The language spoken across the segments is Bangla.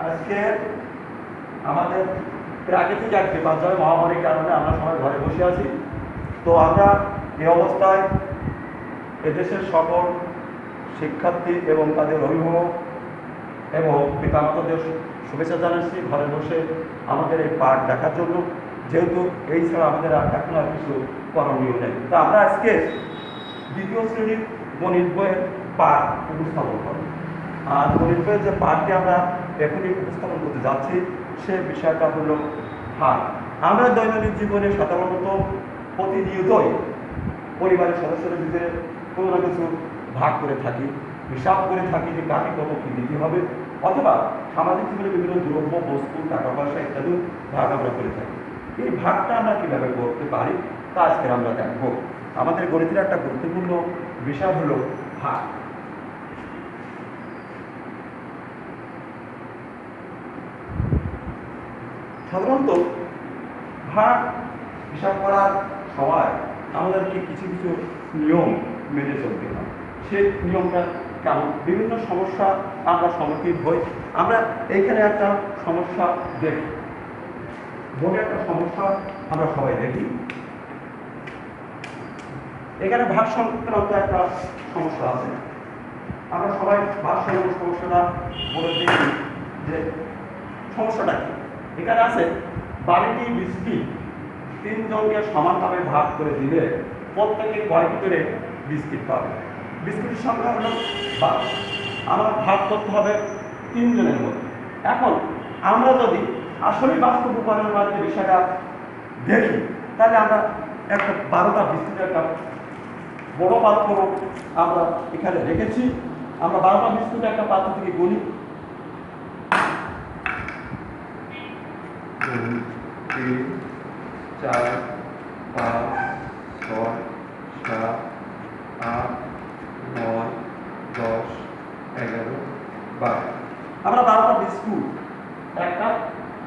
আজকে আমাদের প্রাকৃতিক এক বিপর্যয় মহামারীর কারণে আমরা সবাই ঘরে বসে আছি। তো আমরা এই অবস্থায় এদেশের সকল শিক্ষার্থী এবং তাদের অভিভাবক এবং পিতামাতাদের শুভেচ্ছা জানাচ্ছি ঘরে বসে আমাদের এই পাঠ দেখার জন্য, যেহেতু এই ছাড়া আমাদের এখন আর কিছু করণীয় নেই। তা আমরা আজকে দ্বিতীয় শ্রেণীর গণিত বইয়ের পাঠ উপস্থাপন করব। আর গণিত বইয়ের যে পাঠটি আমরা এখনই উপস্থাপন করতে যাচ্ছি সে বিষয়টা হলো হার। আমরা দৈনন্দিন জীবনে সাধারণত প্রতিনিয়তই পরিবারের সদস্যদের ভিতরে কোনো না কিছু ভাগ করে থাকি, হিসাব করে থাকি যে কাকে কত কী দিতে হবে, অথবা সামাজিক জীবনে বিভিন্ন দ্রব্য বস্তু টাকা পয়সা ইত্যাদি ভাগ আমরা করে থাকি। এই ভাগটা আমরা কীভাবে করতে পারি তা আজকে আমরা দেখব। আমাদের গণিতের একটা গুরুত্বপূর্ণ বিষয় হলো ভাগ। সাধারণত ভাগ হিসাব করার সময় আমাদেরকে কিছু কিছু নিয়ম মেনে চলতে হয়। সেই নিয়মটা কেমন? বিভিন্ন সমস্যা আমরা সম্মুখীন হই। আমরা এইখানে একটা সমস্যা দেখি, বোর্ডে একটা সমস্যা আমরা সবাই দেখি। এখানে ভাগ সংক্রান্ত একটা সমস্যা আছে। আমরা সবাই ভাগ সংক্রান্ত সমস্যাটা বলে দেখি যে সমস্যাটা কি। এখানে আছে 12টি বিস্কিট 3 জনকে সমানভাবে ভাগ করে দিলে প্রত্যেকে কয়টি করে বিস্কিট পাবে? বিস্কুটের সংখ্যা হলো 12। আমার ভাগ করতে হবে 3 জনের মধ্যে। এখন আমরা যদি আসলে বাস্তব উপাদানের মাধ্যমে বিষয়টা দেখি, তাহলে আমরা একটা 12টা বিস্কুটের একটা বড় পাত্র আমরা এখানে রেখেছি। আমরা 12টা বিস্কুট একটা পাত্র থেকে গুনি, 2, 3, 4, 5, 6, 7, 8, 9, 10, 11, 12। আমরা 12টা বিস্কুট একটা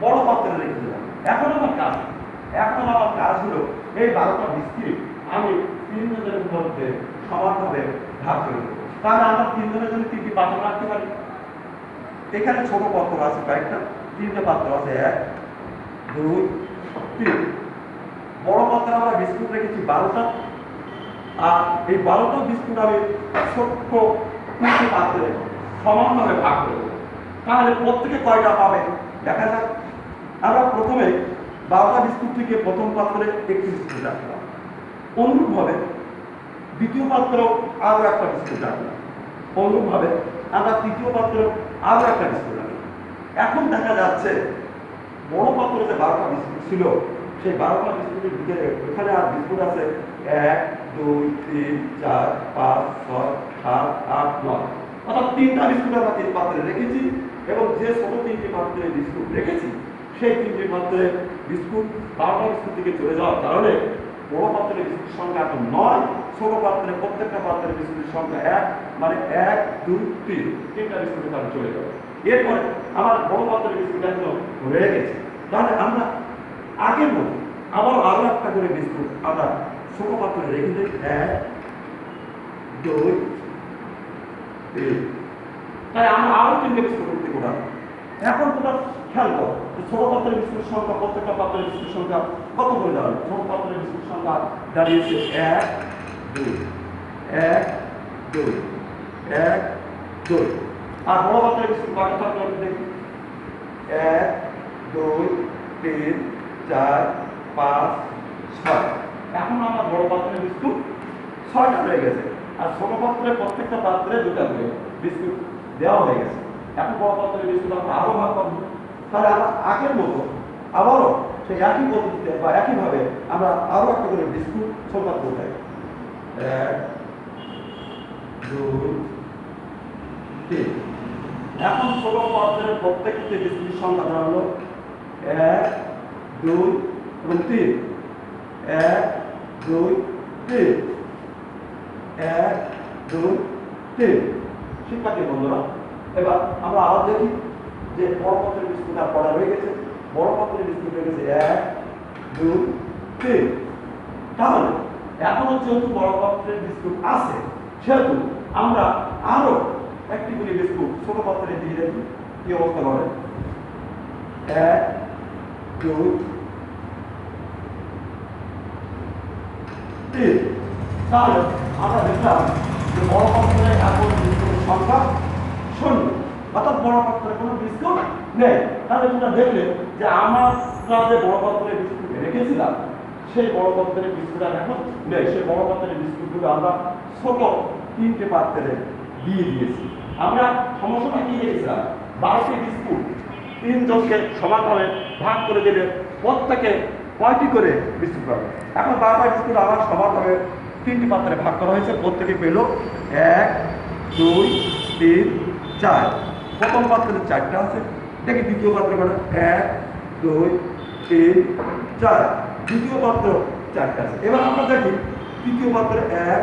বড় পাত্রে রেখে দিলাম। এখন আমার কাজ হলো এই 12টা বিস্কিট আমি 3 জনের মধ্যে সমানভাবে ভাগ করে দেবো। তাহলে আমরা 3 জনের জন্য 3টি পাত্র রাখতে পারি। এখানে ছোট পাত্র আছে কয়েকটা, 3টে পাত্র আছে, 1, 2, 3। বড় পাত্রে আমরা বিস্কুট রেখেছি 12টা, আর এই 12টা বিস্কুট আমি ছোট্ট 3টে পাত্রে সমানভাবে ভাগ করে দেবো। তাহলে প্রত্যেকে কয়টা পাবে দেখা যাক। আমরা প্রথমে 12টা বিস্কুট থেকে প্রথম পাত্রে 1টি বিস্কুট রাখলাম। অনুরূপভাবে দ্বিতীয় পাত্র আরও একটা বিস্কুট রাখলাম। অনুরূপভাবে আমরা তৃতীয় পাত্র আরও একটা বিস্কুট রাখলাম। এখন দেখা যাচ্ছে বড় পাত্রে যে 12টা বিস্কুট ছিল সেই 12টা বিস্কুটের ভিতরে এখানে আর বিস্কুট আছে 1, 2, 3, 4, 5, 6, 7, 8, 9। অর্থাৎ 3টা বিস্কুট আমরা 3 পাত্রে রেখেছি, এবং যে ছোট 3টি পাত্রে বিস্কুট রেখেছি সেই 3টি পাত্রে বিস্কুট 12টা বিস্কুট থেকে চলে যাওয়ার কারণে বড় পাত্রের বিস্কুটের সংখ্যা এখন 9, ছোট পাত্রে প্রত্যেকটা পাত্রের বিস্কুটের সংখ্যা 1, মানে 1, 2, 3, 3টা বিস্কুটের কারণে চলে যাবে। এরপরে আমার বড় পাত্রের বিস্কুট একদম রয়ে গেছে। তাহলে আমরা আগের মতো আরো একটা করে বিস্কুট আমরা ছোট পাত্রে রেখে দিই, 1, 2, 3। তাই আমরা আরো 3টে বিস্কুট উঠতে কোথাও। এখন তোমরা খেয়াল করো ছোট পাত্রের বিস্কুটের সংখ্যা প্রত্যেকটা পাত্রের বিস্কুটের সংখ্যা কত করে দাঁড়াবে? ছোট পাত্রের বিস্কুটের সংখ্যা দাঁড়িয়েছে 1, 2, 1, 2, 1, 2। আর বড় পাত্রের বিস্কুট কয়টা থাকবে দেখি? 1, 2, 3, 4, 5, 6। এখন আমার বড় পাত্রের বিস্কুট 6টা হয়ে গেছে, আর ছোট পাত্রের প্রত্যেকটা পাত্রে 2টা করে বিস্কুট দেওয়া হয়ে গেছে। এখন বড় পাত্রের বিস্কুট আমরা আরো ভাগ করবো। তাহলে আমরা আগের মতো আবারও সেই একই পদ্ধতিতে বা একইভাবে আমরা আরো একটা করে বিস্কুট ছোট পাত্রে উঠাই, 1, 2, 3। এখন ছোট পাত্রের প্রত্যেকটি বিস্কুটের সংখ্যা দাঁড়ালো 1, 2 এবং 3, 1, 2, 3, 1, 2, 3। শিক্ষার্থী বন্ধুরা, এবার আমরা আবার দেখি যে বড় পাত্রের বিস্কুট আর পড়া হয়ে গেছে। বড় পাত্রের বিস্কুট হয়ে গেছে 1, 2, 3। তাহলে এখনো যেহেতু বড় পাত্রের বিস্কুট আছে, সেহেতু আমরা আরো একটি করে বিস্কুট ছোট পাত্রে দিয়ে দেখি কি অবস্থা করে। এক, দুই, তিন। তাহলে আমরা দেখলাম যে বড় পাত্রে এখন বিস্কুটের সংখ্যা শূন্য, অর্থাৎ বড় পাত্রে কোনো বিস্কুট নেই। তাহলে তোমরা দেখলে যে আমরা যে বড় পাত্রে বিস্কুট রেখেছিলাম সেই বড় পাত্রের বিস্কুট আর এখন নেই। সেই বড় পাত্রের বিস্কুটগুলো আমরা ছোট 3টে পাত্রে দিয়ে দিয়েছি। আমরা সমস্যাটা কি দেখেছিলাম, 12টি বিস্কুট 3 জনকে সমানভাবে ভাগ করে দিলে প্রত্যেকে কয়টি করে বিস্কুট পাবে। এখন 12টা বিস্কুট আবার সমানভাবে 3টি পাত্রে ভাগ করা হয়েছে, প্রত্যেকে পেল 1, 2, 3, 4। প্রথম পাত্রে 4টা আছে, দেখি দ্বিতীয় পাত্রে মানে 1, 2, 3, 4। দ্বিতীয় পাত্র 4টা আছে। এবার আমরা দেখি তৃতীয় পাত্রে 1,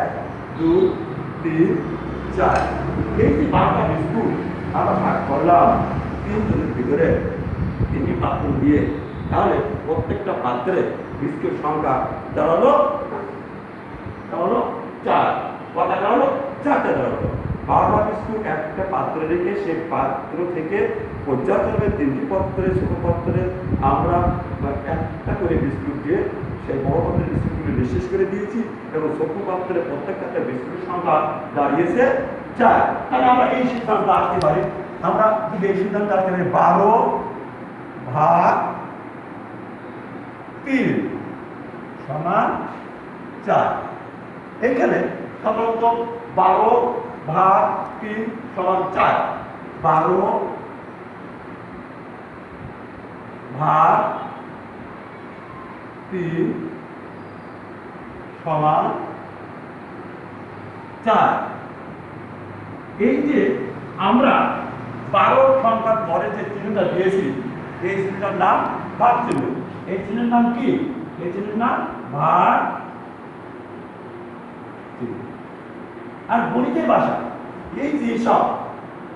2, 3, 4। এই যে 12টা বিস্কুট আমরা ভাগ করলাম 3 জনের ভিতরে 3টি পাত্র দিয়ে, তাহলে প্রত্যেকটা পাত্রে বিস্কুট সংখ্যা দাঁড়ালো 4। কটা দাঁড়ালো? 4টা দাঁড়ালো। 12টা বিস্কুট একটা পাত্রে রেখে সেই পাত্র থেকে পর্যায়ক্রমে 3টি পাত্রে ছোট পাত্রে আমরা একটা করে বিস্কুট দিয়ে সেই বড় পাত্রের বিস্কুটগুলি নিঃশেষ করে দিয়েছি এবং ছোট পাত্রে প্রত্যেকটা বিস্কুটের সংখ্যা দাঁড়িয়েছে 4। তাহলে আমরা এই সিদ্ধান্ত আসতে পারি, আমরা যদি এই সিদ্ধান্ত আসতে পারি 12 ভাগ 3 সমান 4। এখানে সাধারণত 12 ভাগ 3 সমান 4। 12 ভাগ 3 সমান 4। এই যে আমরা 12 সংখ্যার পরে যে চিহ্নটা দিয়েছি এই চিহ্নটার নাম ভাগ চিহ্ন। এই চিহ্নের নাম কি? এই চিহ্নের নাম ভাগ। আর গণিতের ভাষা এই যে হিসাব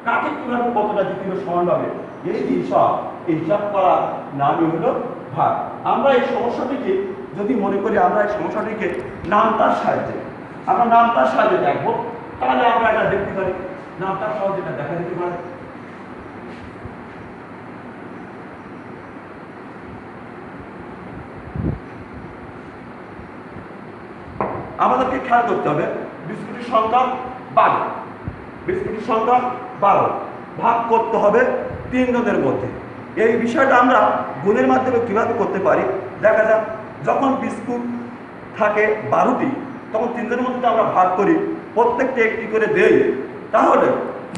কাকে কিভাবে কতটা দিতে হবে সমানভাবে এই যে হিসাব, এই হিসাব করার নামই হলো ভাগ। আমরা এই সমস্যাটিকে যদি মনে করি আমরা এই সমস্যাটিকে নামতার সাহায্যে দেখবো, তাহলে আমরা এটা দেখতে পারি। নামতার সাহায্যে এটা দেখা যেতে পারে। আমাদেরকে খেয়াল করতে হবে বিস্কুটের সংখ্যা 12, বিস্কুটের সংখ্যা 12 ভাগ করতে হবে 3 জনের মধ্যে। এই বিষয়টা আমরা গুণের মাধ্যমে কিভাবে করতে পারি দেখা যাক। যখন বিস্কুট থাকে 12টি তখন 3 জনের মধ্যে আমরা ভাগ করি, প্রত্যেকটা একটি করে দেই, তাহলে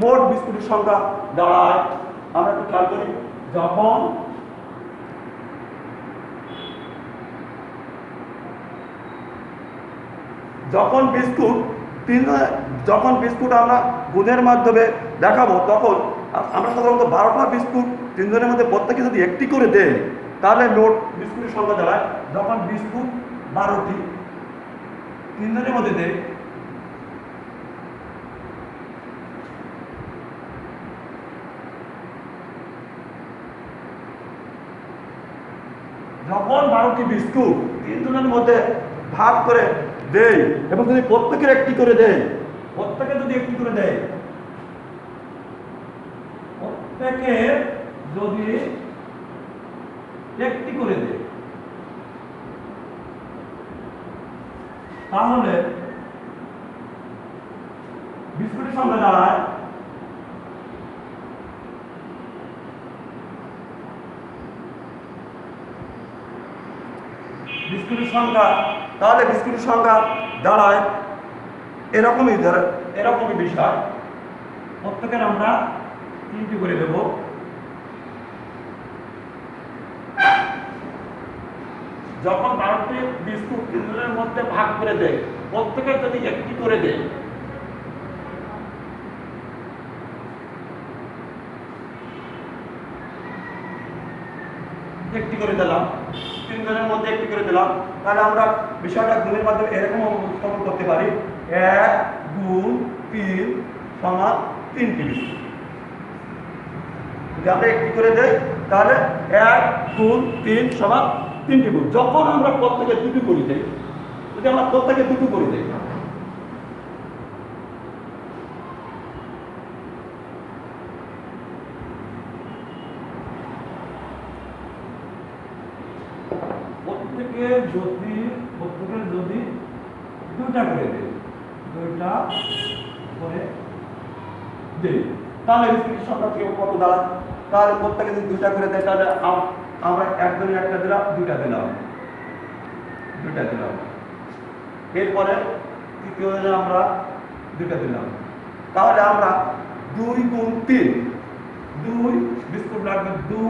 মোট বিস্কুটের সংখ্যা দাঁড়ায়। আমরা একটু খেয়াল করি, যখন বিস্কুট আমরা গুণের মাধ্যমে দেখাবো তখন আমরা সাধারণত 12টা বিস্কুট 3 জনের মধ্যে প্রত্যেকে যদি একটি করে দেয় তাহলে মোট বিস্কুটের সংখ্যা দাঁড়ায়। যখন বিস্কুট 12টি 3 জনের মধ্যে দেয় যখন 12টি বিস্কুট 3 জনের মধ্যে ভাগ করে দেয় এবং যদি প্রত্যেকের একটি করে দেয়, প্রত্যেকে যদি একটি করে দেয়, প্রত্যেকে যদি একটি করে দেয় তাহলে বিস্কুটের সংখ্যা দাঁড়ায় বিস্কুটের সংখ্যা দাঁড়ায় এরকমই বিষয়। প্রত্যেকের আমরা 3টি করে দেব। যখন 12টি বিস্কুট 3 জনের মধ্যে ভাগ করে দেয়, প্রত্যেকের যদি একটি করে দেয়, একটি করে দিলাম, 3 জনের মধ্যে একটি করে দিলাম, তাহলে আমরা বিষয়টা গুণের মাধ্যমে এরকম উপস্থাপন করতে পারি 1 গুণ 3 সমান 3টি বিস্কুট। যদি আমরা একটি করে দেই তাহলে 1 গুণ 3 সমান 3টি গুণ। যখন আমরা প্রত্যেকে দুটো করে দেই, যদি আমরা প্রত্যেকে দুটো করে দেই প্রত্যেকের যদি দুইটা করে দেয়, দুইটা করে দেয়, তাহলে বিস্কুটের সংখ্যা কেউ কত দাঁড়ায়? তাহলে প্রত্যেকে যদি দুইটা করে দেয় তাহলে আমরা একজনে একটা দিলাম, দুইটা দিলাম। এরপরে তৃতীয় দিনে আমরা দুইটা দিলাম। তাহলে আমরা 2 গুণ 3, 2 বিস্কুট লাগবে, 2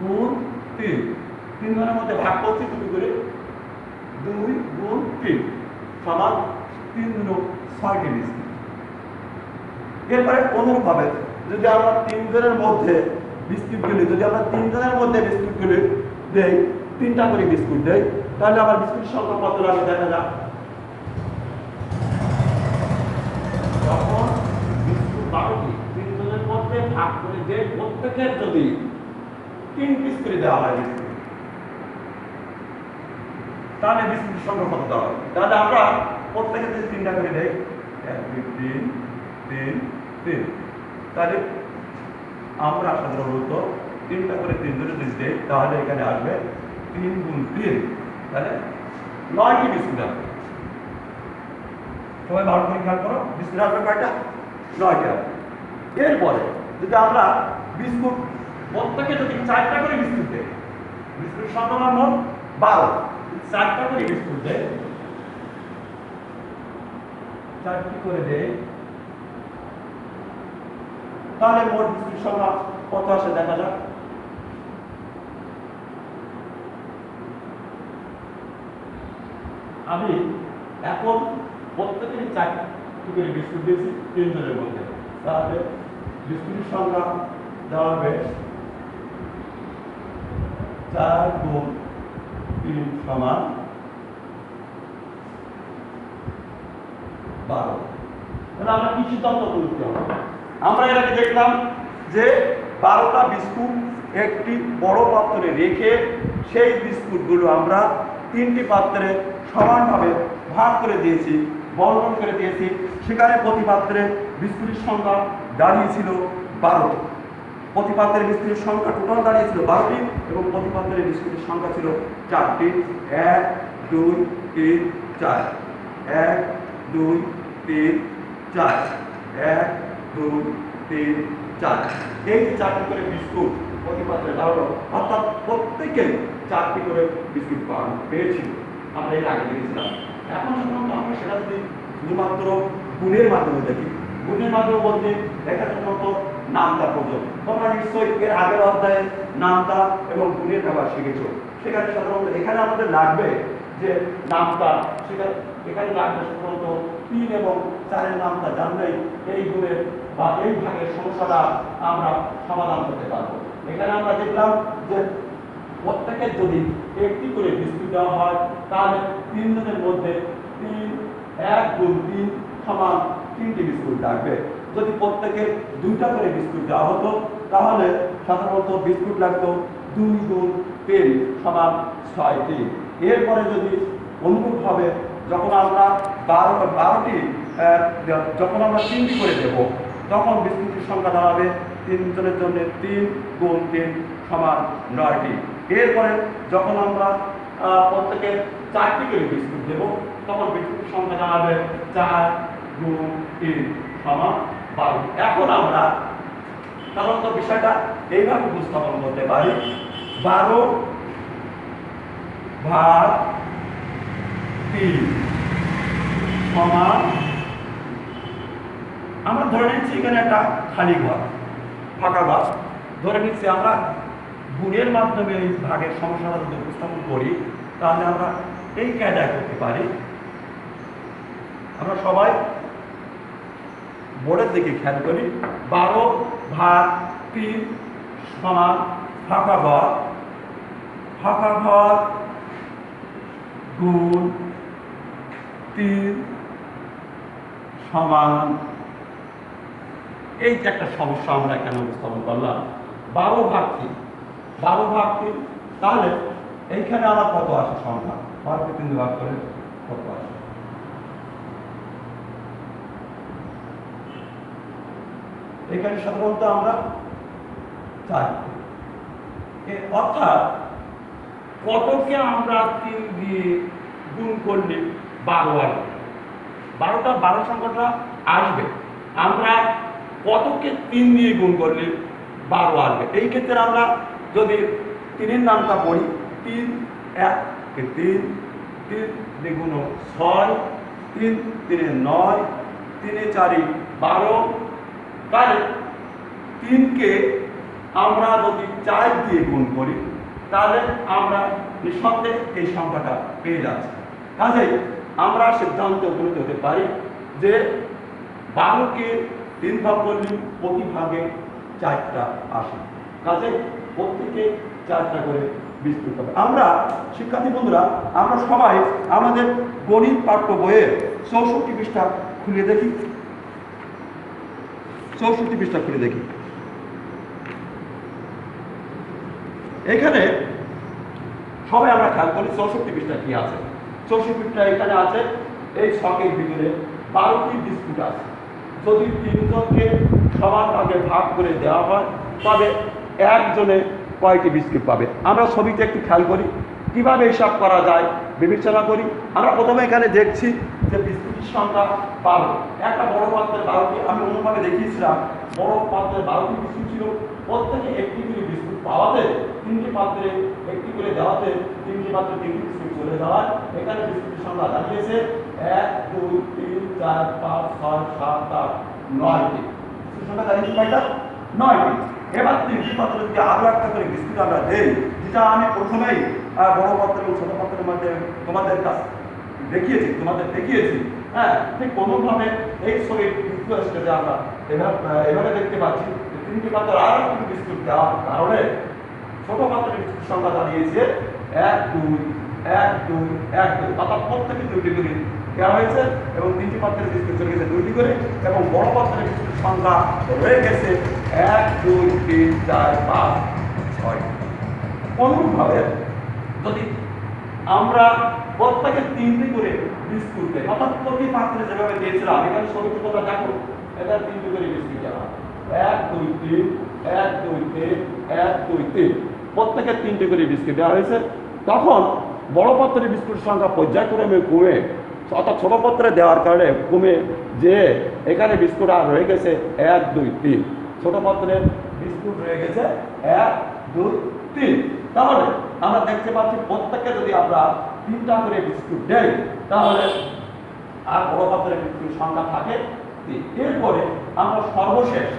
গুণ 3, 3 জনের মধ্যে ভাগ করছি 2 করে, 2 গুণ 3 সমান 3 গুণ 6টি বিস্কুট। এরপরে অনুরূপভাবে যদি আমরা 3 জনের মধ্যে বিস্কুটগুলি দেই, 3টা করে বিস্কুট দেই, তাহলে আমার বিস্কুটের সংখ্যা কত লাগে দেখা যাক। যখন বিস্কুট 12টি 3 জনের মধ্যে ভাগ করে দেয়, প্রত্যেকের যদি 3 পিস করে দেওয়া হয় বিস্কুট, তাহলে বিস্কুটের সংখ্যা কত দাঁড়াবে? তাহলে আমরা প্রত্যেকে যদি 3টা করে দেই, 1 2 3 3 3, তাহলে আমরা সাধারণত 3টা করে 3 জনের যদি দেই, তাহলে এখানে আসবে 3 গুণ 3, তাহলে 9টি বিস্কুট আসবে। সবাই ভালো করে খেয়াল করো, বিস্কুট আসবে কয়টা? 9টা। এরপরে যদি আমরা বিস্কুট প্রত্যেকে যদি 4টা করে বিস্কুট দেই, বিস্কুট সংখ্যা মোট 12, 4টা করে বিস্কুট দেয়, 4টি করে দেয়, তাহলে মোট বিস্কুট সংখ্যা কত আসে দেখা যাক। আমি এখন প্রত্যেকেরই 4টি করে বিস্কুট দিয়েছি 3 জনের মধ্যে, তাহলে বিস্কুটের সংখ্যা দাঁড়াবে 4 গুণ 3 সমান 12। তাহলে আমরা কি সিদ্ধান্ত করতে হবে? আমরা এর আগে দেখলাম যে 12টা বিস্কুট একটি বড় পাত্রে রেখে সেই বিস্কুটগুলো আমরা 3টি পাত্রে সমানভাবে ভাগ করে দিয়েছি, বণ্টন করে দিয়েছি। সেখানে প্রতি পাত্রে বিস্কুটের সংখ্যা দাঁড়িয়েছিল 12টি। প্রতি পাত্রের বিস্কুটের সংখ্যা টোটাল দাঁড়িয়েছিল 12টি এবং প্রতি পাত্রের বিস্কুটের সংখ্যা ছিল 4টি। 1 2 3 4, 1 2 3 4, 1 2 3 4, এই 4টি করে বিস্কুট প্রতি পাত্রে দাঁড়ালো, অর্থাৎ প্রত্যেকে 4টি করে বিস্কুট পেয়েছিল। আমরা এর আগে দেখেছিলাম। এখন সাধারণত আমরা সেটা যদি শুধুমাত্র গুণের মাধ্যমে দেখি, গুণের মাধ্যমে বলতে এখানে সাধারণত নামতা প্রয়োজন। তোমরা নিশ্চয়ই এর আগের অধ্যায়ে নামতা এবং গুণের ব্যবহার শিখেছো। সেখানে সাধারণত এখানে আমাদের লাগবে যে নামতা, সেখানে এখানে লাগবে সাধারণত 3 এবং 4-এর নামতা জানলেই এই গুণের বা এই ভাগের সমস্যাটা আমরা সমাধান করতে পারবো। এখানে আমরা দেখলাম যে প্রত্যেকের যদি একটি করে বিস্কুট দেওয়া হয়, তাহলে 3 জনের মধ্যে 1 গুণ 3 সমান 3টি বিস্কুট থাকবে। যদি প্রত্যেকে 2টা করে বিস্কুট দেওয়া হতো, তাহলে সাধারণত বিস্কুট লাগতো 2 গুণ 3 সমান 6টি। এরপরে যদি অনুরূপভাবে যখন আমরা 12টি যখন আমরা 3টি করে দেব, তখন বিস্কুটের সংখ্যা দাঁড়াবে 3 জনের জন্য 3 গুণ 3 সমান 9টি। এরপরে যখন আমরা প্রত্যেকে 4টি করে বিস্কুট দেব, তখন বিস্কুটের সংখ্যা দাঁড়াবে 4 গুণ 3 সমান 12। এখন আমরা সাধারণত বিষয়টা এইভাবে উপস্থাপন করতে পারি, 12 ভাগ 3 সমান, আমরা ধরে নিচ্ছি এখানে একটা খালি ঘর, ফাঁকা ঘর ধরে নিচ্ছি। আমরা গুণের মাধ্যমে এই ভাগের সমস্যাটা যদি উপস্থাপন করি, তাহলে আমরা এই কায়দায় করতে পারি। আমরা সবাই বোর্ডের দিকে খেয়াল করি, 12 ভাগ 3 সমান ফাঁকা ঘর, ফাঁকা ঘর গুণ 3 সমান, এই যে একটা সমস্যা আমরা এখানে উপস্থাপন করলাম। 12 ভাগ 3, 12 ভাগ 3, তাহলে এইখানে আমার কত আসে সংখ্যা? 12কে 3 ভাগ করে কত আসে? এখানে সাধারণত আমরা 4, অর্থাৎ কতকে আমরা 3 দিয়ে গুণ করলে 12 আসবে? 12 সংখ্যাটা আসবে। আমরা কতকে 3 দিয়ে গুণ করলে 12 আসবে? এই ক্ষেত্রে আমরা যদি 3-এর নামটা পড়ি, 3 1 কে 3, 3 দ্বিগুণ 6, 3 3 9, 3 4 12। তাহলে 3 কে আমরা যদি 4 দিয়ে গুণ করি তাহলে আমরা নিঃসন্দেহে এই সংখ্যাটা পেয়ে যাচ্ছি। কাজেই আমরা সিদ্ধান্তে উপনীত হতে পারি যে 12কে 3 ভাগ করলে প্রতি ভাগে 4টা আসে। কাজেই প্রত্যেকে 4টা করে বিস্কুট হবে। আমরা শিক্ষার্থী বন্ধুরা, আমরা সবাই আমাদের গণিত পাঠ্য বইয়ের 64 পৃষ্ঠা খুলে দেখি। 64 পৃষ্ঠা খুলে দেখি। এখানে সবাই আমরা খেয়াল করি 64 পৃষ্ঠা কি আছে। 64 পৃষ্ঠা এখানে আছে এই ছকের ভিতরে 12টি বিস্কুট আছে। যদি 3 জনকে সমান ভাগে ভাগ করে দেওয়া হয় তবে একজনে কয়টি বিস্কুট পাবে? আমরা ছবিতে একটু খেয়াল করি কিভাবে হিসাব করা যায় বিবেচনা করি। আমরা প্রথমে এখানে দেখছি যে বিস্কুটের সংখ্যা 12। একটা বড় পাত্রের 12টি, আমি অন্যভাবে দেখিয়েছিলাম, বড় পাত্রের 12টি বিস্কুট ছিল। প্রত্যেকে একটি করে বিস্কুট পাওয়াতে 3টি পাত্রে একটি করে দেওয়াতে 3টি পাত্রে 3টি বিস্কুট চলে যাওয়ায় এখানে বিস্কুটের সংখ্যা দাঁড়িয়েছে 1 2 3 4 5 6 7 8 9টি। বিস্কুটের সংখ্যা দাঁড়িয়েছে কয়টা? 9টি। এবার 3টি পাত্রে যদি আরো একটা করে বিস্কুট আমরা দেই, যেটা আমি প্রথমেই বড় পাত্র এবং ছোট পাত্রের মধ্যে তোমাদের কাছে দেখিয়েছি। হ্যাঁ, ঠিক কোনোভাবে এই ছবির রিকোয়েস্টে আমরা এভাবে দেখতে পাচ্ছি যে 3টি পাত্র আরো একটু বিস্কুট দেওয়ার কারণে ছোট পাত্রের বিস্কুট সংখ্যা দাঁড়িয়েছে 1 2 1 2 1 2, অর্থাৎ প্রত্যেকে 2টি করে দেওয়া হয়েছে এবং 3টি পাত্রের বিস্কুট চলে গেছে 2টি করে এবং বড় পাত্রের বিস্কুট সংখ্যা রয়ে গেছে 1 2 3 4 5 6। অনুরূপভাবে যদি আমরা প্রত্যেকে 3টি করে বিস্কুট দেয়, অর্থাৎ প্রতি পাত্রে যেভাবে দিয়েছিলাম এখানে ছবিতে তোমরা দেখো এটা 3টি করে বিস্কুট দেওয়া 1 2 3 1 2 3 1 2 3, প্রত্যেকে 3টি করে বিস্কুট দেওয়া হয়েছে। তখন বড় পাত্রের বিস্কুটের সংখ্যা পর্যায়ক্রমে কমে, অর্থাৎ ছোট পাত্রে দেওয়ার কারণে কমে যে এখানে বিস্কুট আর রয়ে গেছে 1 2 3, ছোট পাত্রের বিস্কুট রয়ে গেছে 1 2 3। তাহলে আমরা দেখতে পাচ্ছি প্রত্যেককে যদি আমরা 3টা করে বিস্কুট দেই তাহলে আর বড় পাত্রের বিস্কুটের সংখ্যা থাকে 3। এরপরে আমরা সর্বশেষ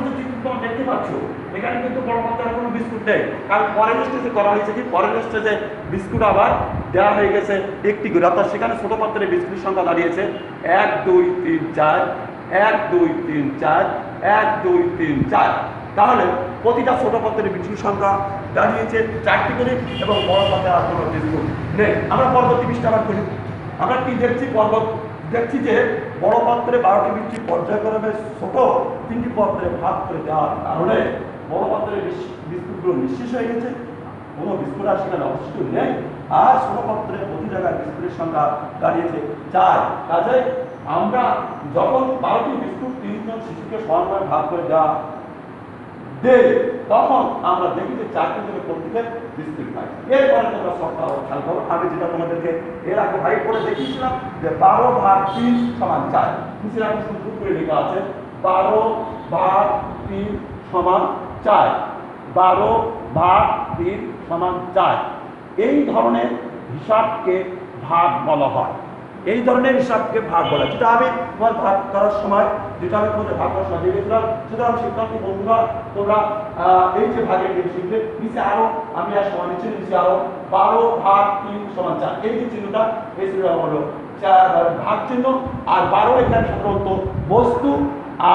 যে চিত্র দেখতে পাচ্ছ এখানে কিন্তু বড় পাত্রের কোনো বিস্কুট নেই, কারণ পরের স্টেজে করা হয়েছে কি, পরের স্টেজে বিস্কুট আবার দেওয়া হয়ে গেছে একটি করে, অর্থাৎ সেখানে ছোট পাত্রের বিস্কুটের সংখ্যা দাঁড়িয়েছে 1 2 3 4 1 2 3 4 1 2 3 4। তাহলে প্রতিটা ছোট পাত্রের বিস্কুট সংখ্যা দাঁড়িয়েছে 4টি করে এবং বড় পাত্রে আর কোনো বিস্কুট নেই। আমরা পরবর্তী পৃষ্ঠা আবার করি। আমরা কি দেখছি যে বড় পাত্রে 12টি বিস্কুট পর্যায়ক্রমে ছোট 3টি পাত্রে ভাগ করে দেওয়ার কারণে বড় পাত্রের বিস্কুটগুলো নিঃশেষ হয়ে গেছে, কোনো বিস্কুট আর সেখানে অবশিষ্ট নেই। আর ছোট পাত্রে প্রতি জায়গায় বিস্কুটের সংখ্যা দাঁড়িয়েছে 4। কাজে আমরা যখন 12টি বিস্কুট 3 জন শিশুকে সমানভাবে ভাগ করে দেওয়া দেয় তখন আমরা দেখি যে 4টি করে প্রত্যেকের বিস্কুট পাই। এরপরে তোমরা সবটা খেয়াল করো, আমি যেটা তোমাদেরকে এর আগে ভাই করে দেখিয়েছিলাম যে 12 ভাগ 3 সমান 4। নিচে একটা সুন্দর করে লেখা আছে 12 ভাগ 3 সমান 4, 12 ভাগ 3 সমান 4। এই ধরনের হিসাবকে ভাগ বলা হয়। এই ধরনের হিসাবকে ভাগ বলা, যেটা আমি তোমার ভাগ করার সময় তোমাদের ভাগ করার সময় দিয়েছিলাম। সুতরাং শিক্ষার্থী বন্ধুরা তোমরা এই যে ভাগের শিখবে, নিচে আরো আমি আর সময় নিচে আরো 12 ভাগ 3 সমান 4, এই যে চিহ্নটা এই চিহ্নটা হলো ভাগ চিহ্ন, আর 12 এখানে সাধারণত বস্তু,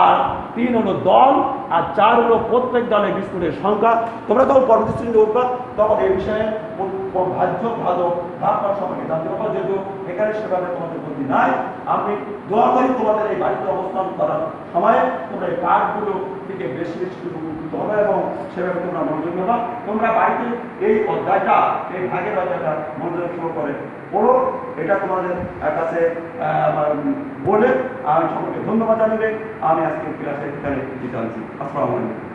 আর 3 হলো দল, আর 4 হলো প্রত্যেক দলের বিস্কুটের সংখ্যা। তোমরা তখন পরবর্তী শ্রেণীতে উঠবা তখন এই বিষয়ে ভাজ্য ভাজক ভাগ করার সম্পর্কে জানতে পারবো, যেহেতু এখানে সেভাবে তোমাদের বুদ্ধি নাই। আমি দোয়া করি তোমাদের এই বাড়িতে অবস্থান করার সময়ে তোমরা এই পাঠগুলো থেকে বেশি বেশি উপকৃত হবে এবং সেভাবে তোমরা মনোযোগ দেবা। তোমরা বাড়িতে এই অধ্যায়টা, এই ভাগের অধ্যায়টা মনোযোগ সহকারে পড়ো। এটা তোমাদের কাছে বলে আমি সকলকে ধন্যবাদ জানাবে। আমি আজকে ক্লাসে এখানে দিতে আনছি। আসসালামু আলাইকুম।